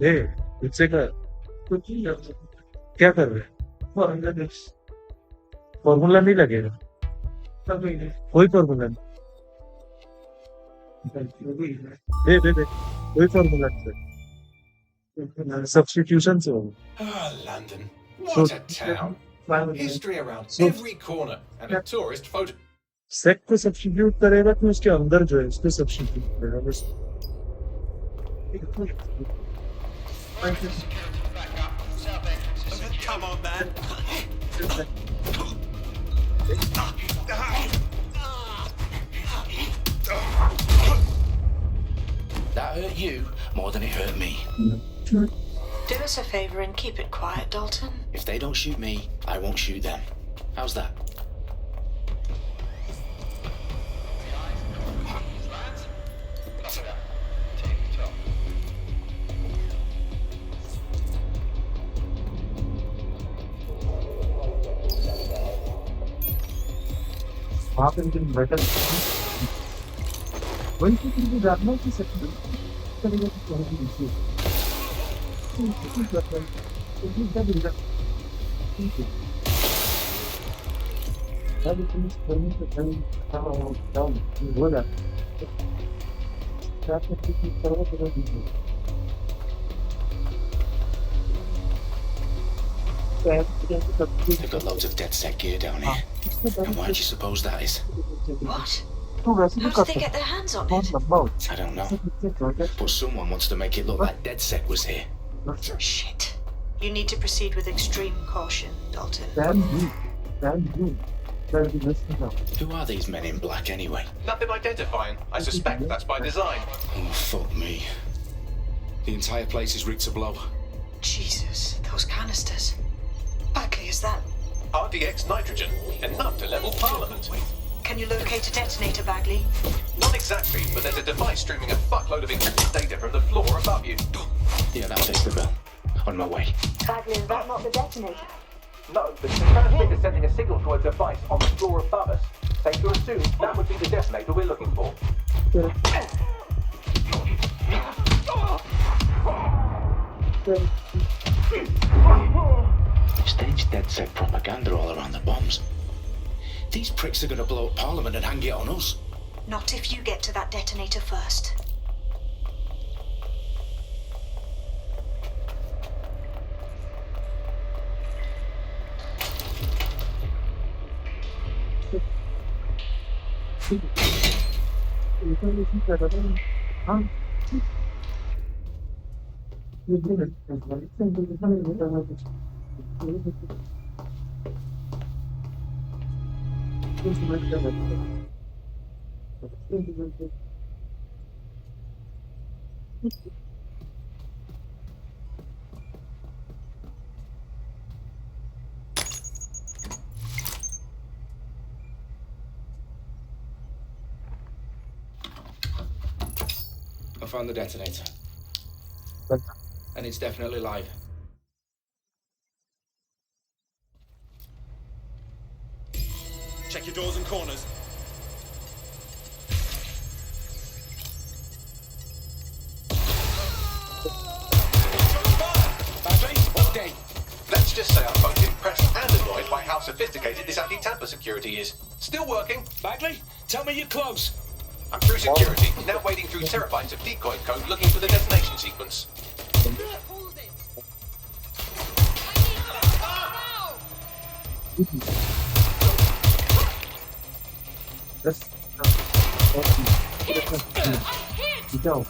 ए इससे का क्या कर रहे हैं? फॉर्मूला नहीं लगेगा, कोई फॉर्मूला नहीं। दे दे दे, कोई फॉर्मूला नहीं, सब्स्टिट्यूशन से होगा। Ah, London. So, What a town. History around so every corner and a tourist photo. Set को सब्स्टिट्यूट करेगा तो उसके अंदर जो है उसको सब्स्टिट्यूट करेगा बस। Come on, man. That hurt you more than it hurt me. Do us a favor and keep it quiet, Dalton. If they don't shoot me, I won't shoot them. How's that? वहाँ पे लेकिन better वही तो तुमको जानना कि substitute करेगा तो क्या होगी इसे ठीक है अब तुम करने से पहले डाउन हो जाता है क्या करते कि सर्व करो दीजिए They've got loads of dead set gear down here. And why do you suppose that is? What? तो वैसे How भी did they get their hands on बहुत it? लंबा होता I don't know. है But someone wants to make it look like DedSec was here. Shit. You need to proceed with extreme caution, Dalton. Who are these men in black anyway? Nothing identifying. I suspect that's by design. Oh, fuck me. The entire place is rigged to blow. Jesus, those canisters. Bagley, is that... RDX nitrogen. Enough to level Parliament. Can you locate a detonator, Bagley? Not exactly, but there's a device streaming a fuckload of encrypted data from the floor above you. Yeah, that fits the bill. On my way. Bagley, is that not the detonator? No, but the transmitter's sending a signal to a device on the floor above us. Safe to assume that would be the detonator we're looking for. Staged DedSec propaganda all around the bombs. These pricks are going to blow up Parliament and hang it on us. Not if you get to that detonator first. I found the detonator. And it's definitely live. Check your doors and corners. Update. Let's just say I'm both impressed and annoyed by how sophisticated this anti-tamper security is. Still working. Bagley, tell me you're close. I'm through security, now wading through terabytes of decoy code looking for the detonation sequence. Então,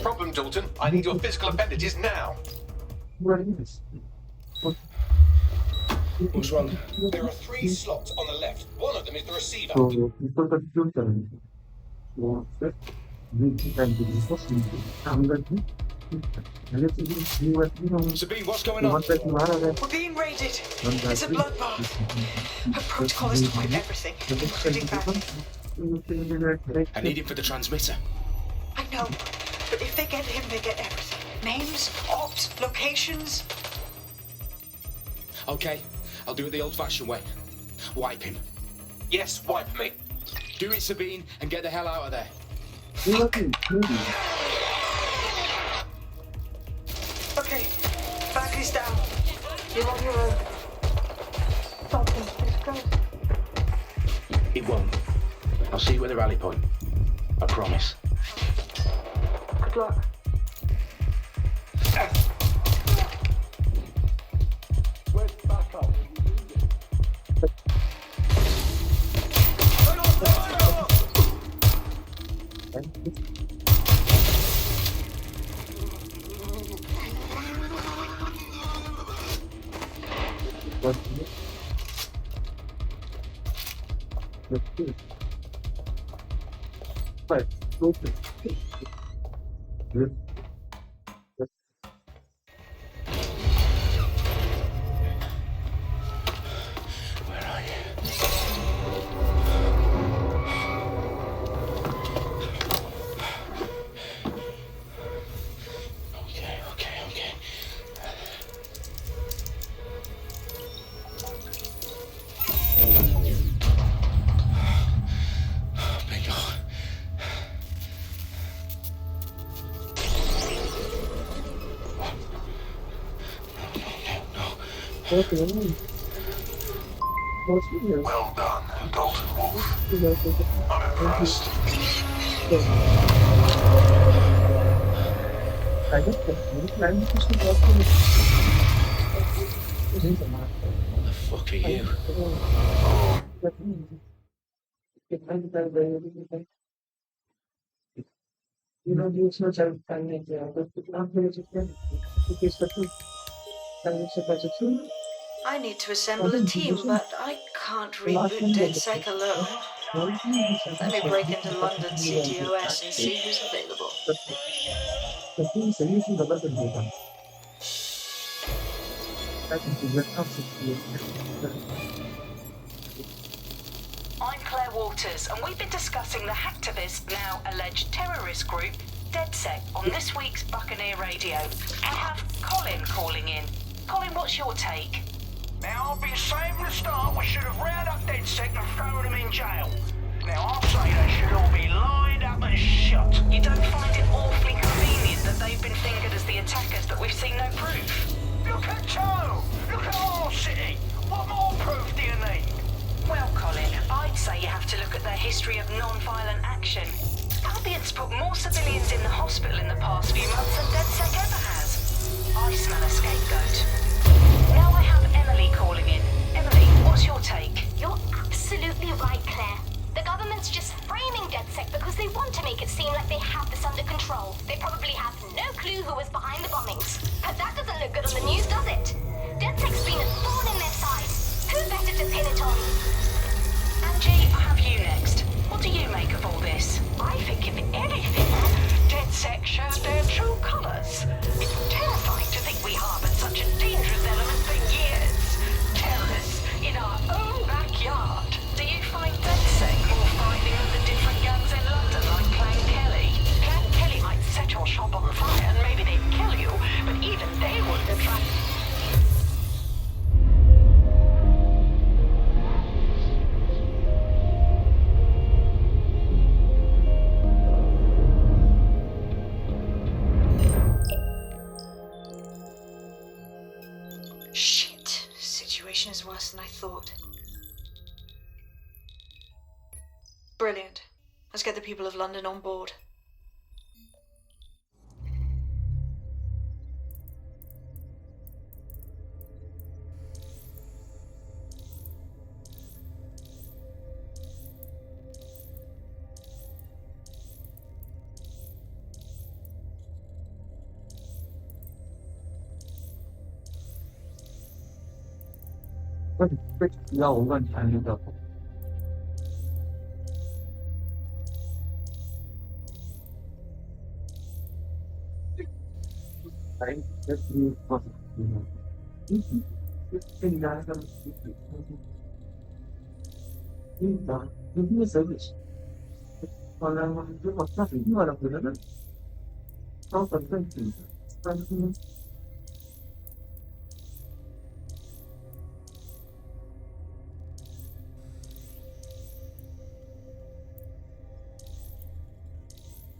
Problem, Dalton. I need your physical appendages now. What's wrong? There are 3 slots on the left. One of them is the receiver. Sabine, what's going on? We're being raided. It's a bloodbath. Her protocol is to wipe everything, including Bagley. I need him for the transmitter. I know, but if they get him, they get everything. Names, ops, locations. Okay, I'll do it the old-fashioned way. Wipe him. Yes, wipe me. Do it, Sabine, and get the hell out of there. Okay, Bagley's down. You're on your own. Something, please go. It won't. I'll see you at the rally point. I promise. Good luck. Where's backup? Where are you? Okay. Bingo. Well done, Dalton Wolf. I'm impressed. The fuck are you? I need to assemble a team, but I can't reboot DedSec alone. Let me break into London CTOS and see who's available. I'm Claire Waters, and we've been discussing the hacktivist, now alleged terrorist group, DedSec, on this week's Buccaneer Radio. I have Colin calling in. Colin, what's your take? Now, I've been saying from the start we should have rounded up DedSec and thrown them in jail. Now, I'll say they should all be lined up and shot. You don't find it awfully convenient that they've been fingered as the attackers, but we've seen no proof? Look at Toe! Look at our city! What more proof do you need? Well, Colin, I'd say you have to look at their history of non-violent action. Albion's put more civilians in the hospital in the past few months than DedSec ever has. I smell a scapegoat. Now I have Emily calling in. Emily, what's your take? You're absolutely right, Claire. The government's just framing DedSec because they want to make it seem like they have this under control. They probably have no clue who was behind the bombings. But that doesn't look good on the news, does it? DedSec's been a thorn in their side. Who better to pin it on? Angie, I have you next. What do you make of all this? I think if anything, DedSec showed their true colours. It's terrifying to think we harboured such a dangerous element for years. Terrorists in our own backyard. Do you find DedSec more frightening than the different gangs in London like Clan Kelly? Clan Kelly might set your shop on fire and maybe they'd kill you, but even they wouldn't attract... Shit. Situation is worse than I thought. Brilliant. Let's get the people of London on board. 왜 5간 다닌다고? time that you possible. Easy. It's been done. Give me a service. While I want to do what's nothing, you are a good. Stop and thank you. Thank you.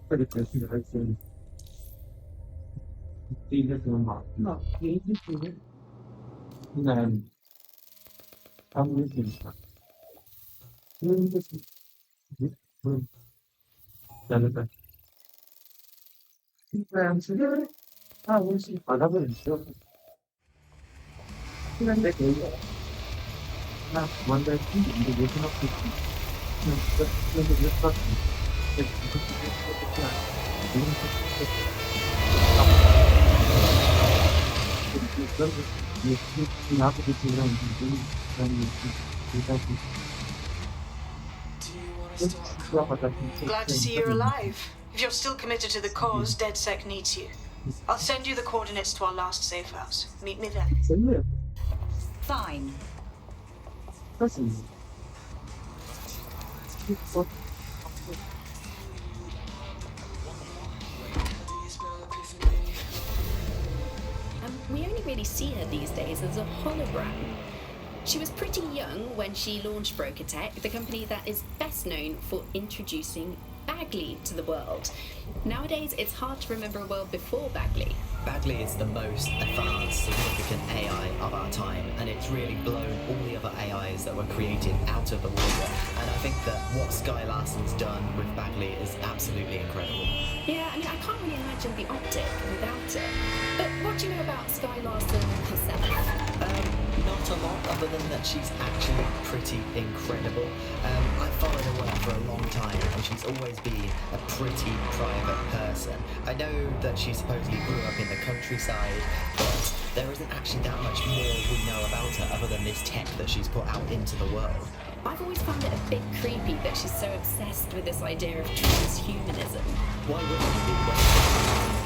Pretty good, I think. See this one. No, easy to it. Then I'm using that. Doing this. Then I'm saying, I will see another instruction. Then they go. Now, one day, the division of 50. No, that's the instruction. Glad to see you're alive. If you're still committed to the cause, DedSec needs you. I'll send you the coordinates to our last safe house. Meet me there. Fine. We only really see her these days as a hologram. She was pretty young when she launched Broker Tech, the company that is best known for introducing Bagley to the world. Nowadays, it's hard to remember a world before Bagley. Bagley is the most advanced, significant AI of our time, and it's really blown all the other AIs that were created out of the water. And I think that what Sky Larson's done with Bagley is absolutely incredible. Yeah, I mean, I can't really imagine the optic without it. But what do you know about Sky Larson herself? Not a lot, other than that she's actually pretty incredible. I followed her work for a long time, and she's always been a pretty private person. I know that she supposedly grew up in the countryside, but there isn't actually that much more we know about her other than this tech that she's put out into the world. I've always found it a bit creepy that she's so obsessed with this idea of transhumanism. Why wouldn't you be? When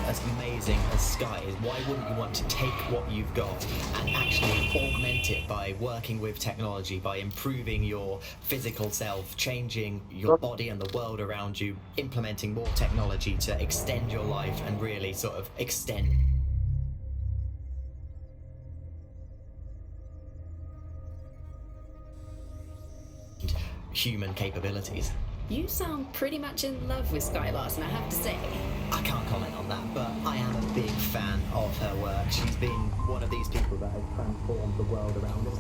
you're as amazing as Sky is, why wouldn't you want to take what you've got and actually augment it by working with technology, by improving your physical self, changing your body and the world around you, implementing more technology to extend your life and really sort of extend human capabilities? You sound pretty much in love with Sky Larson, I have to say. I can't comment on that, but I am a big fan of her work. She's been one of these people that has transformed the world around us.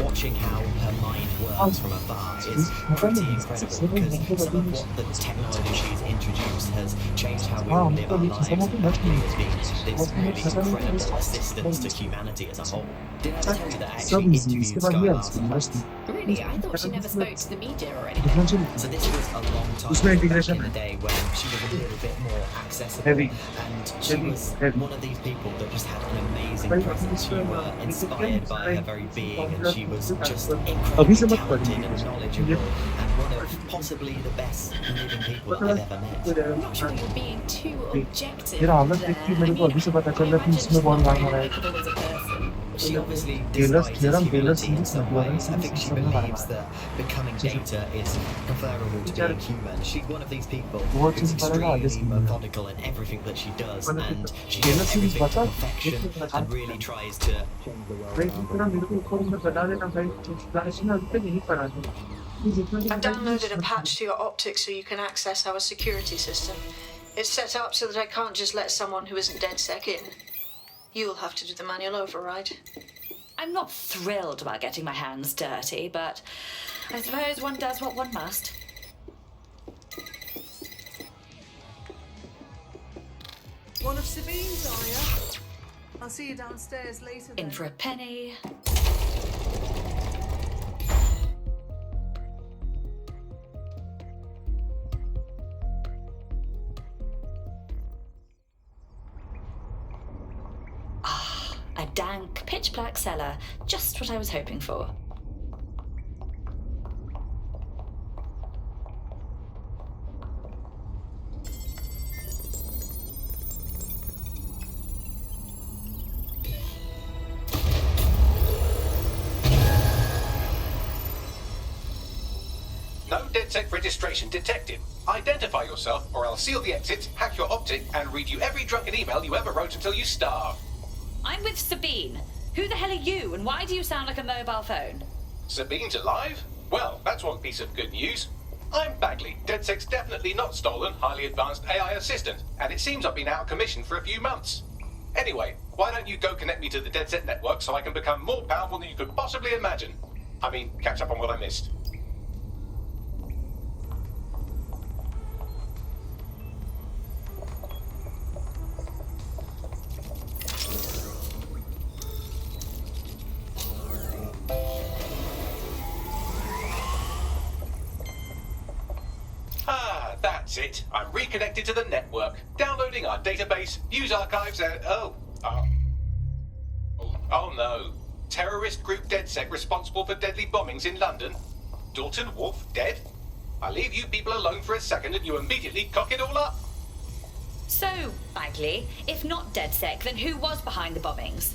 Watching how her mind works from afar is pretty incredible, because some of what the technology she's introduced has changed how we all live our lives, and Bagley has been this really incredible assistance to humanity as a whole. Did I tell you that I actually interviewed Sky Larson? Really? I thought she never spoke to the media or anything. So this was a long time ago, back in the day when she was a little bit more accessible, and she was one of these people that just had an amazing presence. You were inspired by her very being, and she was just incredibly talented and knowledgeable, and one of possibly the best living people that I've ever met. I'm not sure you're being too objective Yeah, there. I mean, I imagine she's likable as a person. She obviously disguises humility in some ways. I think she believes that becoming data is preferable to being human. She's one of these people who's extremely methodical in everything that she does, and she does everything to perfection and really tries to change the world around her. I've downloaded a patch to your optics so you can access our security system. It's set up so that I can't just let someone who isn't DedSec in. You'll have to do the manual override. I'm not thrilled about getting my hands dirty, but I suppose one does what one must. One of Sabine's, are you? I'll see you downstairs later then. In for a penny. A dank, pitch-black cellar. Just what I was hoping for. No DedSec registration detected. Identify yourself, or I'll seal the exits, hack your optic, and read you every drunken email you ever wrote until you starve. I'm with Sabine. Who the hell are you, and why do you sound like a mobile phone? Sabine's alive? Well, that's one piece of good news. I'm Bagley, DedSec's definitely not stolen, highly advanced AI assistant, and it seems I've been out of commission for a few months. Anyway, why don't you go connect me to the DedSec network so I can become more powerful than you could possibly imagine? I mean, catch up on what I missed. That's it. I'm reconnected to the network. Downloading our database, news archives, and... Oh no. Terrorist group DedSec responsible for deadly bombings in London. Dalton Wolf dead? I leave you people alone for a second and you immediately cock it all up. So, Bagley, if not DedSec, then who was behind the bombings?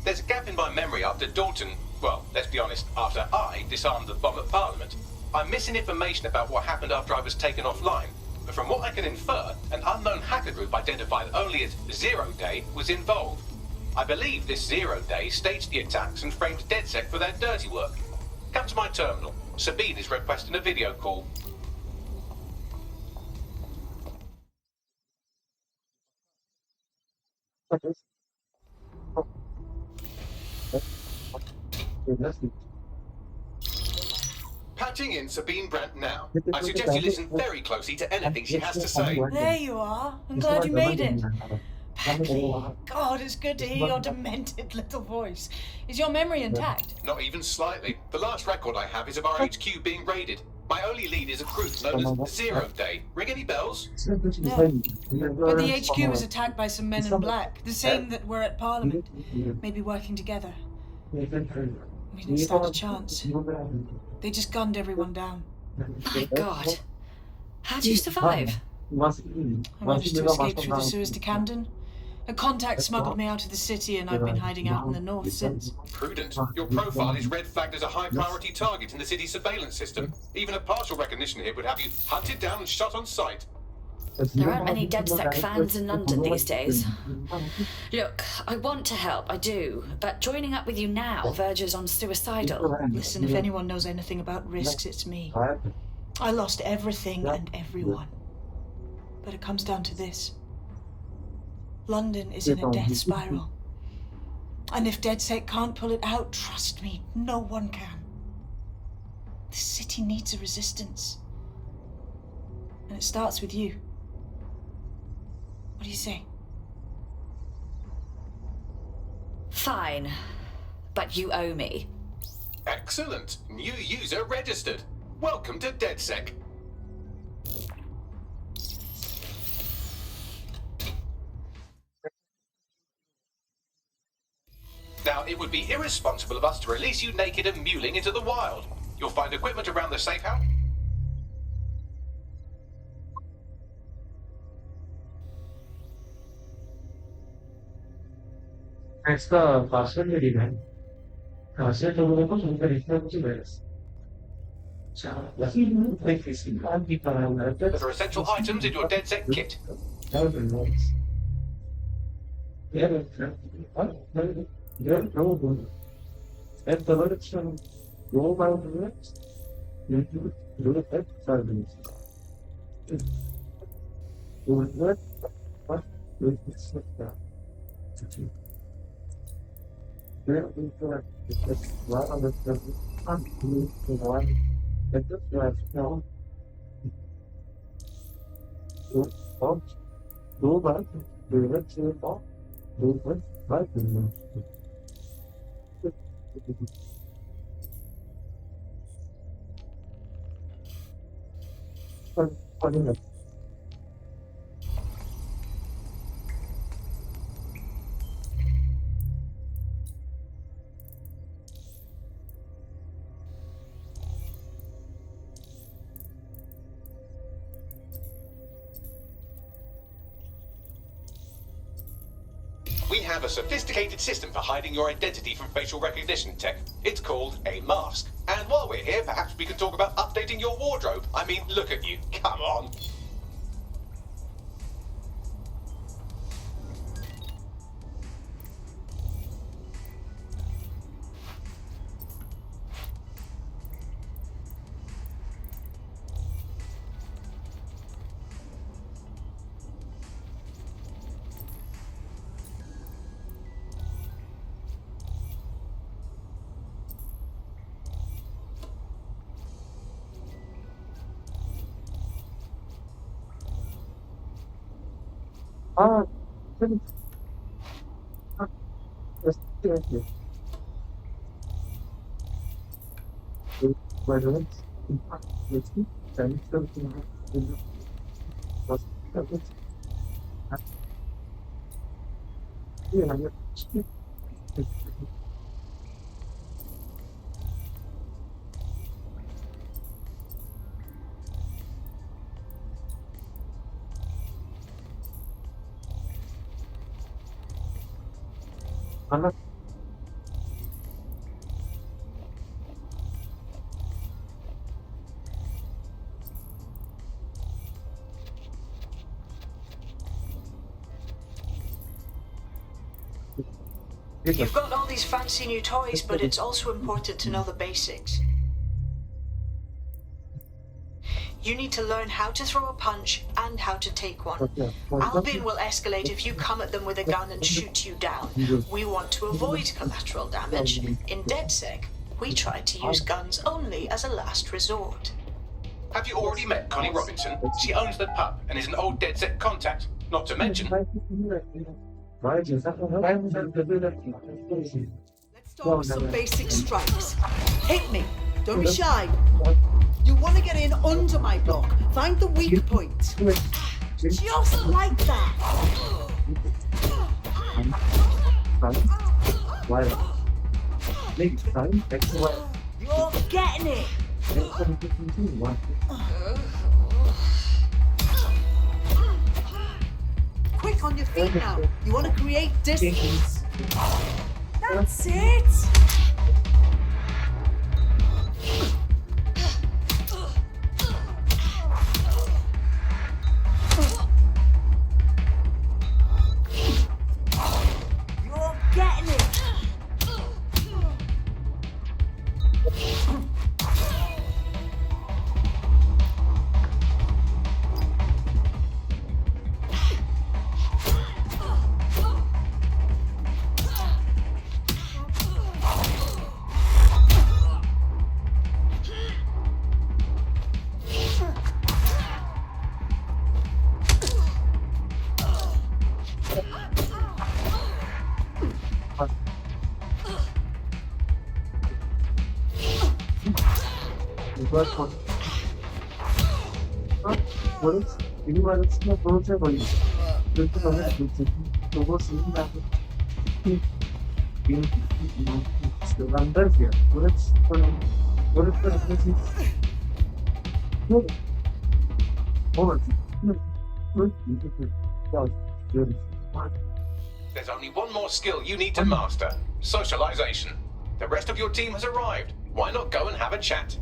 There's a gap in my memory after Dalton... Well, let's be honest, after I disarmed the bomb at Parliament. I'm missing information about what happened after I was taken offline. But from what I can infer, an unknown hacker group identified only as Zero Day was involved. I believe this Zero Day staged the attacks and framed DedSec for their dirty work. Come to my terminal. Sabine is requesting a video call. Patching in Sabine Brandt now. I suggest you listen very closely to anything she has to say. There you are. I'm glad you made it. Bagley, God, it's good to hear your demented little voice. Is your memory intact? Not even slightly. The last record I have is of our HQ being raided. My only lead is a group known as Zero Day. Ring any bells? No. But the HQ was attacked by some men in black, the same that were at Parliament. Maybe working together. We didn't stand a chance. They just gunned everyone down. My God. How'd you survive? I managed to escape through the sewers to Camden. A contact smuggled me out of the city and I've been hiding out in the north since. Prudent. Your profile is red flagged as a high priority target in the city's surveillance system. Even a partial recognition here would have you hunted down and shot on sight. There aren't many DedSec fans in London these days. Look, I want to help, I do, but joining up with you now verges on suicidal. Listen, if anyone knows anything about risks, it's me. I lost everything and everyone. But it comes down to this. London is in a death spiral. And if DedSec can't pull it out, trust me, no one can. The city needs a resistance. And it starts with you. What do you say? Fine, but you owe me. Excellent. New user registered. Welcome to DedSec. Now, it would be irresponsible of us to release you naked and mewling into the wild. You'll find equipment around the safe house. Questa passa di livello. Se dovevo subire il tempo diverso. Ciao, la fine è che si cambi para una There are essential items in your DedSec kit. We have a sophisticated system for hiding your identity from facial recognition tech. It's called a mask. And while we're here, perhaps we could talk about updating your wardrobe. I mean, look at you. Come on. You've got all these fancy new toys, but it's also important to know the basics. You need to learn how to throw a punch and how to take one. Albin will escalate if you come at them with a gun and shoot you down. We want to avoid collateral damage. In DedSec, we try to use guns only as a last resort. Have you already met Connie Robinson? She owns the pub and is an old DedSec contact. Not to mention... Let's start with some basic strikes. Hit me. Don't be shy. You want to get in under my block. Find the weak point. Just like that. You're getting it. Quick on your feet now. You want to create distance. That's it. You're getting it. There's only one more skill you need to master. Socialization. The rest of your team has arrived. Why not go and have a chat?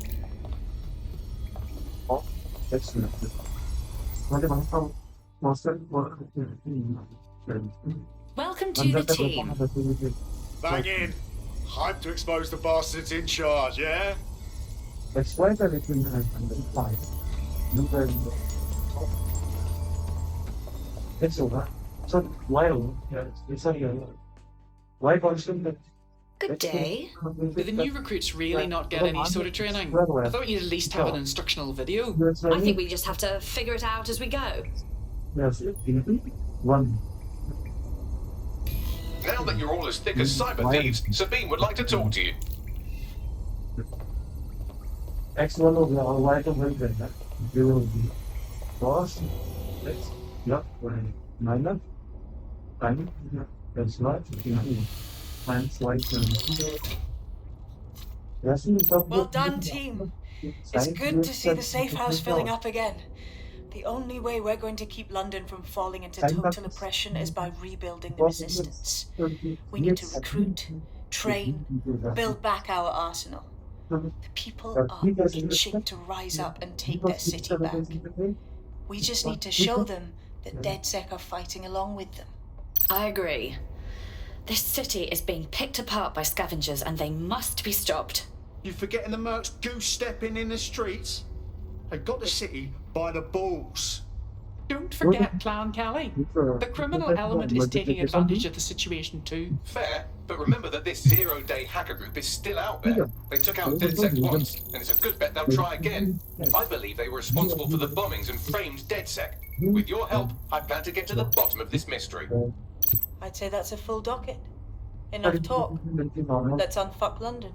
Welcome to the team. Bang in. Hype to expose the bastards in charge, yeah? That's why the little man it's over. So why constant? Good day. Do the new recruits really not get any sort of training? I thought you'd at least have an instructional video. I think we just have to figure it out as we go. Yes, one. Now that you're all as thick as cyber thieves, Sabine would like to talk to you. X1 of the white of the will be boss. Let's not minor. Time. That's not. Well done, team. It's good to see the safe house filling up again. The only way we're going to keep London from falling into total oppression is by rebuilding the resistance. We need to recruit, train, build back our arsenal. The people are itching to rise up and take their city back. We just need to show them that DedSec are fighting along with them. I agree. This city is being picked apart by scavengers and they must be stopped. You forgetting the mercs goose-stepping in the streets? They got the city by the balls. Don't forget Clan Kelly. The criminal element is taking advantage of the situation too. Fair, but remember that this zero-day hacker group is still out there. They took out DedSec once, and it's a good bet they'll try again. I believe they were responsible for the bombings and framed DedSec. With your help, I plan to get to the bottom of this mystery. I'd say that's a full docket. Enough talk. Let's unfuck London.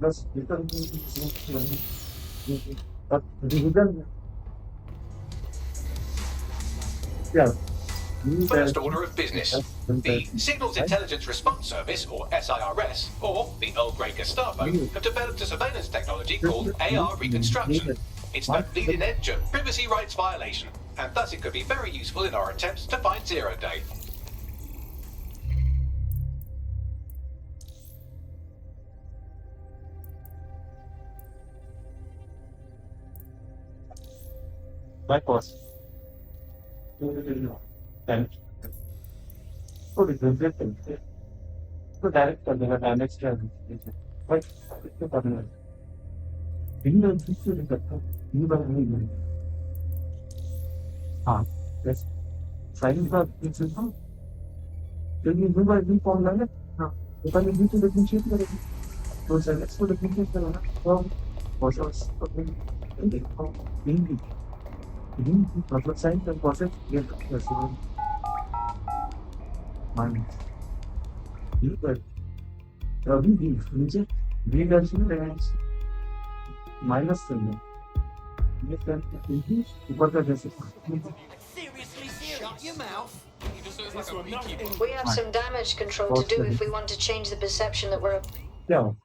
First order of business. The Signals Intelligence Response Service, or SIRS, or the Earl Grey Gestapo, have developed a surveillance technology called AR Reconstruction. It's the bleeding edge of privacy rights violation, and thus it could be very useful in our attempts to find Zero Day. My boss. And so the different so direct the damage quite important. In the system yes. Signing the system. Then you do by being online. If I need to the kinship, so let's put the kinship from process. Ini maksud saya dan proses dia tersebut manis. Juga, tapi di fungsi dia dari sini dengan minus saja. Dia kan ini ibarat dari sini. Shut your mouth. We have some damage control to do if we want to change the perception that we're. Yeah.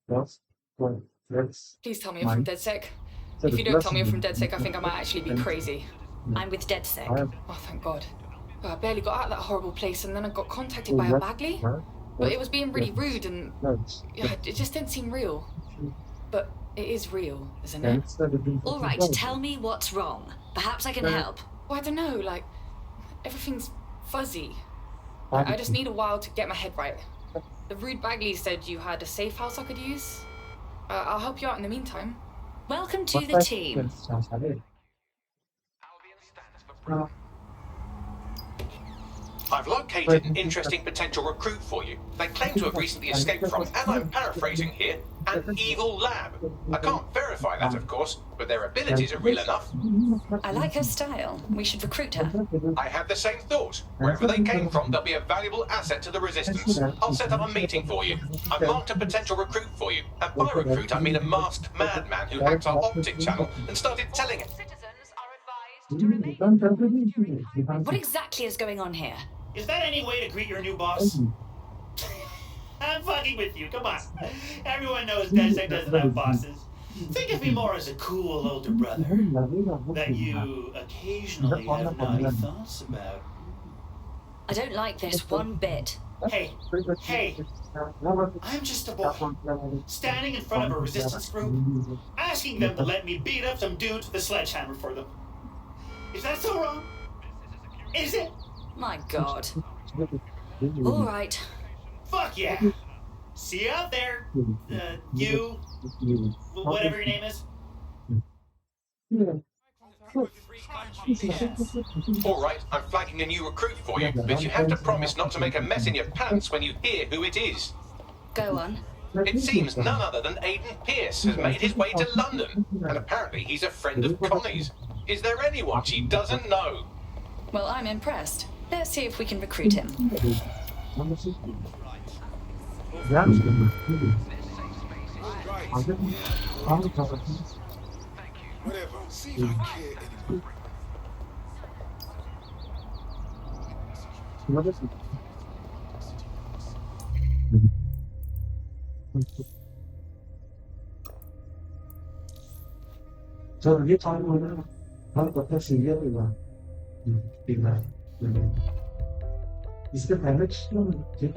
That's well. That's. Please tell me you're from DedSec. If you don't tell me you're from DedSec, I think I might actually be crazy. I'm with DedSec. Oh, thank God. I barely got out of that horrible place, and then I got contacted by a Bagley. But it was being really rude, and it just didn't seem real. But it is real, isn't it? All right, tell me what's wrong. Perhaps I can help. Well, I don't know, like, everything's fuzzy. I just need a while to get my head right. The rude Bagley said you had a safe house I could use. I'll help you out in the meantime. Welcome to the team. I've located an interesting potential recruit for you. They claim to have recently escaped from, and I'm paraphrasing here, an evil lab. I can't verify that, of course, but their abilities are real enough. I like her style. We should recruit her. I had the same thought. Wherever they came from, they'll be a valuable asset to the Resistance. I'll set up a meeting for you. I've marked a potential recruit for you. And by recruit, I mean a masked madman who hacked our optic channel and started telling it. What exactly is going on here? Is that any way to greet your new boss? I'm fucking with you, come on. Everyone knows DedSec doesn't have bosses. Think of me more as a cool older brother that you occasionally have naughty thoughts about. I don't like this one bit. Hey, I'm just a boy, standing in front of a resistance group, asking them to let me beat up some dudes with a sledgehammer for them. Is that so wrong? Is it? My God. All right. Fuck yeah. See you out there. You, whatever your name is. All right, I'm flagging a new recruit for you, but you have to promise not to make a mess in your pants when you hear who it is. Go on. It seems none other than Aiden Pierce has made his way to London, and apparently he's a friend of Connie's. Is there anyone she doesn't know? Well, I'm impressed. Let's see if we can recruit him. Whatever. See if I care So you talk about how the senior is the damage to the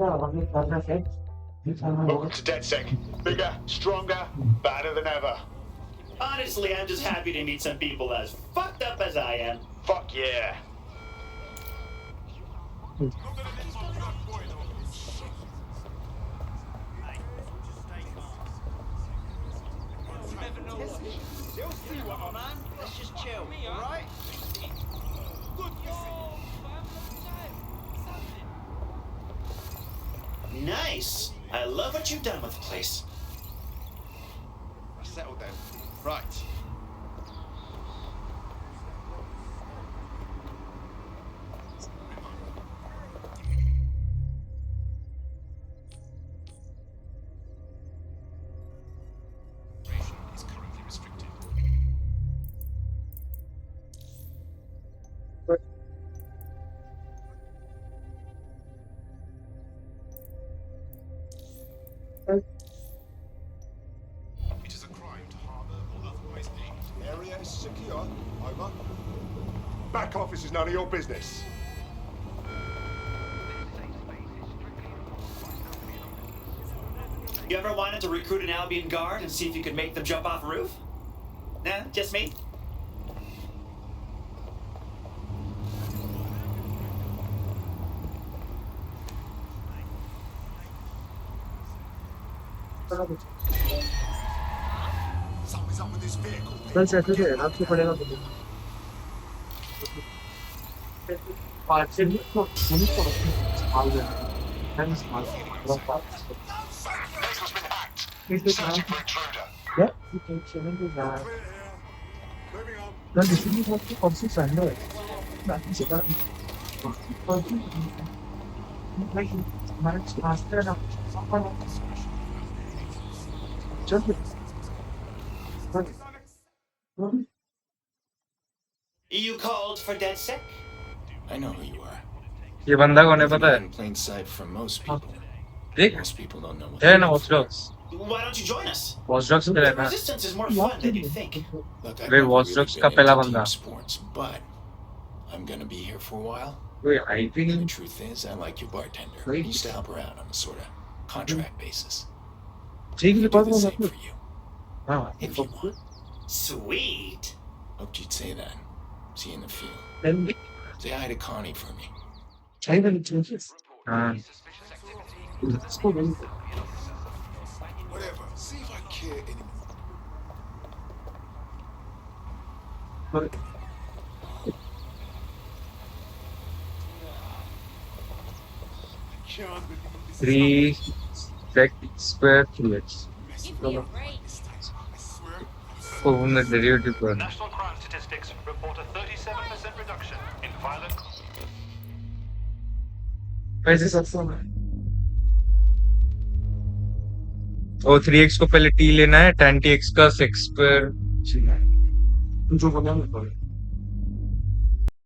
Welcome to DedSec. Bigger, stronger, badder than ever. Honestly, I'm just happy to meet some people as fucked up as I am. Fuck yeah. Let's just chill, alright? Nice. I love what you've done with the place. Settled then. Right. Is currently restricted. It is a crime to harbour or otherwise aid. Area is secure. Over. Back office is none of your business. You ever wanted to recruit an Albion guard and see if you could make them jump off a roof? Nah, just me? Something's up with this vehicle. कल से ऐसे रहना तो पड़ेगा मुझे 5 से तो हम तो स्मॉल है हम small This is now. Yeah, you can change it now. Then this is what you also send it. That is it. Like, much faster now. Just You called for DedSec? I know who you are. ये बंदा कौन है पता है? In plain sight from most people. देख Most people don't know what है ना Watch Dogs. Why don't you join us? Watch Dogs पे The रहना. resistance is more fun than you think. Look, I've way never Watch really Dogs been का पहला into बंदा. team sports, but I'm gonna be here for a while. कोई IP The truth is, I like your bartender. I used to help her out on a sort of contract basis. ठीक है Do बात the हो same जाती for you, हाँ if you want. Sweet. Hoped you'd say that. See you in the field. then Say hi to Connie for me. China changes हाँ इसको नहीं Whatever. See if I care anymore. but Can't believe this. 3 sec square kilometers. Oh, the derivative one. National crime statistics report a 37% reduction in violent. कैसे सस्ता है? ओ 3x को पहले t लेना है tan tx का sec square जो बना है